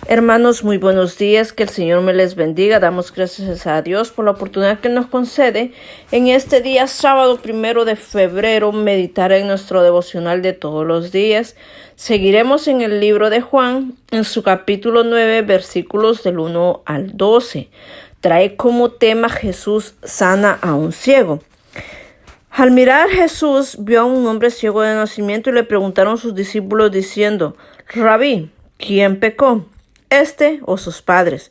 Hermanos, muy buenos días, que el Señor me les bendiga. Damos gracias a Dios por la oportunidad que nos concede en este día, sábado 1 de febrero, meditar en nuestro devocional de todos los días. Seguiremos en el libro de Juan, en su capítulo 9, versículos del 1 al 12. Trae como tema: Jesús sana a un ciego. Al mirar, Jesús vio a un hombre ciego de nacimiento y le preguntaron sus discípulos diciendo: Rabí, ¿quién pecó, este o sus padres,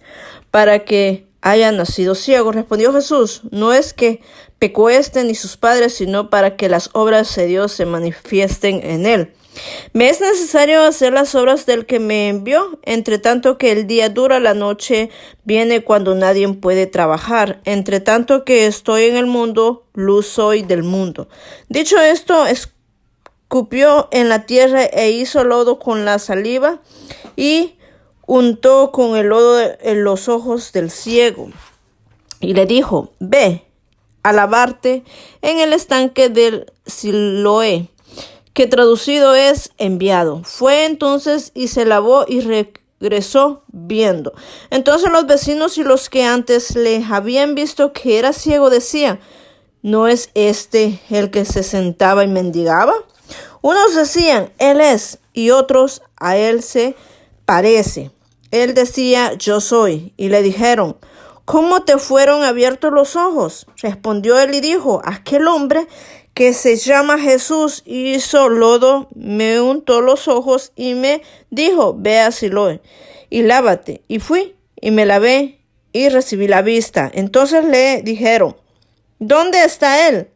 para que haya nacido ciego? Respondió Jesús: no es que pecó este ni sus padres, sino para que las obras de Dios se manifiesten en él. Me es necesario hacer las obras del que me envió, entre tanto que el día dura, la noche viene cuando nadie puede trabajar. Entre tanto que estoy en el mundo, luz soy del mundo. Dicho esto, escupió en la tierra e hizo lodo con la saliva y untó con el lodo en los ojos del ciego. Y le dijo: ve a lavarte en el estanque del Siloé, que traducido es enviado. Fue entonces y se lavó y regresó viendo. Entonces los vecinos y los que antes le habían visto que era ciego decían: ¿no es este el que se sentaba y mendigaba? Unos decían: él es, y otros: a él se parece. Él decía: yo soy. Y le dijeron: ¿cómo te fueron abiertos los ojos? Respondió él y dijo: aquel hombre que se llama Jesús hizo lodo, me untó los ojos y me dijo: ve a Siloé y lávate. Y fui y me lavé y recibí la vista. Entonces le dijeron: ¿dónde está él?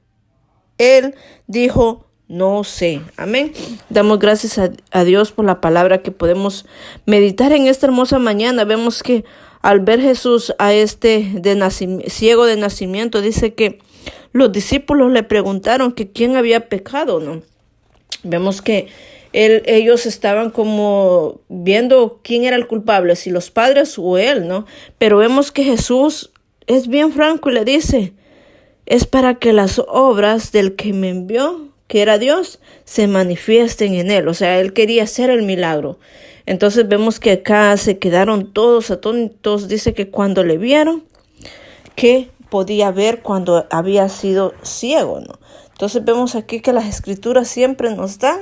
Él dijo: no sé. Amén. Damos gracias a Dios por la palabra que podemos meditar en esta hermosa mañana. Vemos que al ver Jesús a este ciego de nacimiento, dice que los discípulos le preguntaron que quién había pecado, ¿no? Vemos que ellos estaban como viendo quién era el culpable, si los padres o él, ¿no? Pero vemos que Jesús es bien franco y le dice: es para que las obras del que me envió, que era Dios, se manifiesten en él. O sea, él quería hacer el milagro. Entonces vemos que acá se quedaron todos atónitos. Dice que cuando le vieron, que podía ver cuando había sido ciego, ¿no? Entonces vemos aquí que las escrituras siempre nos dan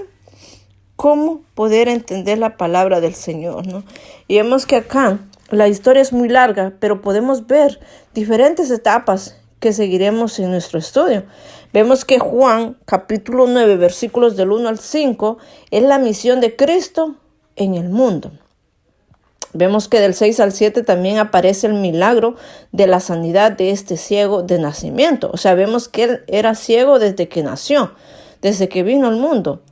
cómo poder entender la palabra del Señor, ¿no? Y vemos que acá la historia es muy larga, pero podemos ver diferentes etapas que seguiremos en nuestro estudio. Vemos que Juan, capítulo 9, versículos del 1 al 5, es la misión de Cristo en el mundo. Vemos que del 6 al 7 también aparece el milagro de la sanidad de este ciego de nacimiento. O sea, vemos que él era ciego desde que nació, desde que vino al mundo,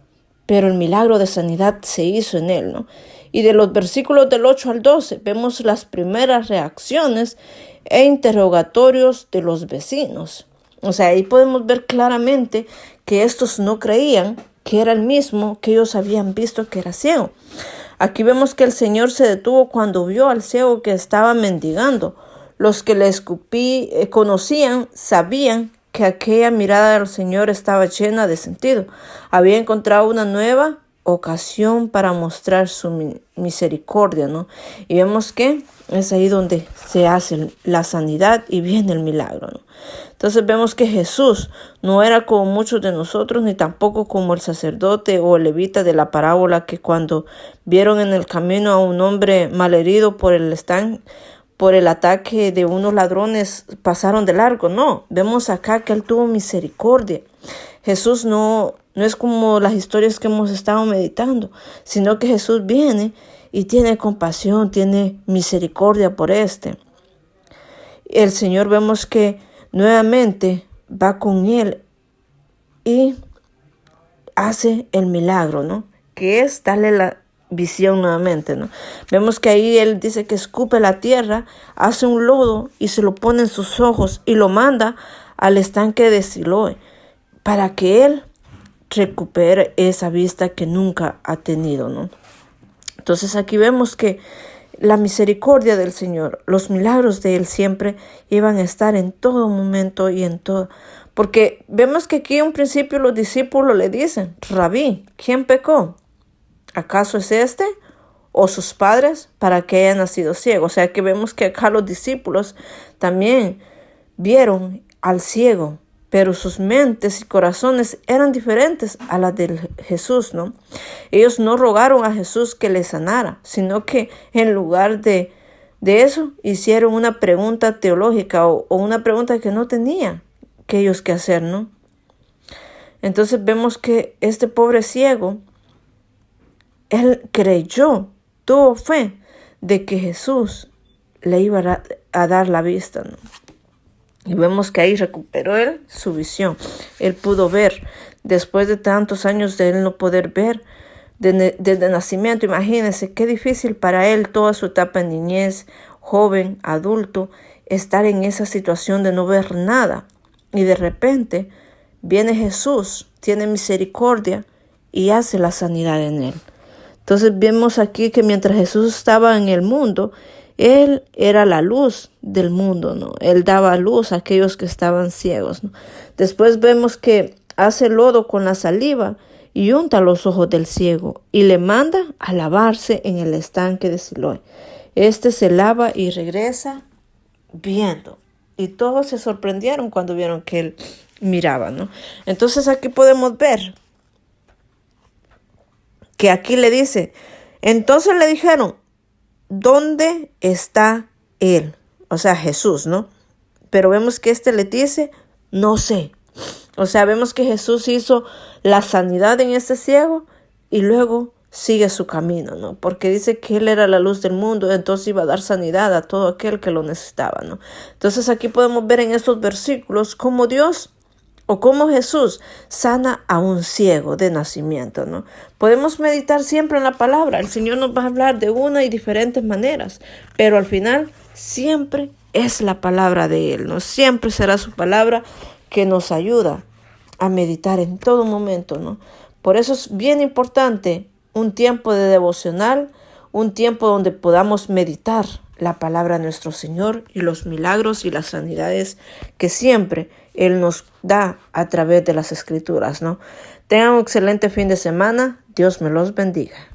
pero el milagro de sanidad se hizo en él, ¿no? Y de los versículos del 8 al 12 vemos las primeras reacciones e interrogatorios de los vecinos. O sea, ahí podemos ver claramente que estos no creían que era el mismo que ellos habían visto que era ciego. Aquí vemos que el Señor se detuvo cuando vio al ciego que estaba mendigando. Los que le conocían, sabían que aquella mirada del Señor estaba llena de sentido. Había encontrado una nueva ocasión para mostrar su misericordia, ¿no? Y vemos que es ahí donde se hace la sanidad y viene el milagro, ¿no? Entonces vemos que Jesús no era como muchos de nosotros, ni tampoco como el sacerdote o el levita de la parábola, que cuando vieron en el camino a un hombre malherido por el ataque de unos ladrones, pasaron de largo. No, vemos acá que él tuvo misericordia. Jesús no es como las historias que hemos estado meditando, sino que Jesús viene y tiene compasión, tiene misericordia por este. El Señor vemos que nuevamente va con él y hace el milagro, ¿no? Que es darle la visión nuevamente, ¿no? Vemos que ahí él dice que escupe la tierra, hace un lodo y se lo pone en sus ojos y lo manda al estanque de Siloé para que él recupere esa vista que nunca ha tenido, ¿no? Entonces aquí vemos que la misericordia del Señor, los milagros de él siempre iban a estar en todo momento y en todo. Porque vemos que aquí en un principio los discípulos le dicen: Rabí, ¿quién pecó? ¿Acaso es este o sus padres para que haya nacido ciego. O sea que vemos que acá los discípulos también vieron al ciego, pero sus mentes y corazones eran diferentes a las de Jesús, ¿no? Ellos no rogaron a Jesús que les sanara, sino que en lugar de eso hicieron una pregunta teológica o una pregunta que no tenía que ellos que hacer, ¿no? Entonces vemos que este pobre ciego, él creyó, tuvo fe de que Jesús le iba a dar la vista, ¿no? Y vemos que ahí recuperó él su visión. Él pudo ver, después de tantos años de él no poder ver, desde nacimiento. Imagínense qué difícil para él toda su etapa en niñez, joven, adulto, estar en esa situación de no ver nada. Y de repente viene Jesús, tiene misericordia y hace la sanidad en él. Entonces vemos aquí que mientras Jesús estaba en el mundo, Él era la luz del mundo, ¿no? Él daba luz a aquellos que estaban ciegos, ¿no? Después vemos que hace lodo con la saliva y unta los ojos del ciego y le manda a lavarse en el estanque de Siloé. Este se lava y regresa viendo. Y todos se sorprendieron cuando vieron que él miraba, ¿no? Entonces aquí podemos ver que aquí le dice, entonces le dijeron, ¿dónde está él? O sea, Jesús, ¿no? Pero vemos que le dice, no sé. O sea, vemos que Jesús hizo la sanidad en este ciego y luego sigue su camino, ¿no? Porque dice que él era la luz del mundo, entonces iba a dar sanidad a todo aquel que lo necesitaba, ¿no? Entonces aquí podemos ver en estos versículos cómo Dios o cómo Jesús sana a un ciego de nacimiento, ¿no? Podemos meditar siempre en la palabra. El Señor nos va a hablar de una y diferentes maneras, pero al final siempre es la palabra de Él, ¿no? Siempre será su palabra que nos ayuda a meditar en todo momento, ¿no? Por eso es bien importante un tiempo de devocional, un tiempo donde podamos meditar la palabra de nuestro Señor y los milagros y las sanidades que siempre Él nos da a través de las Escrituras, ¿no? Tengan un excelente fin de semana. Dios me los bendiga.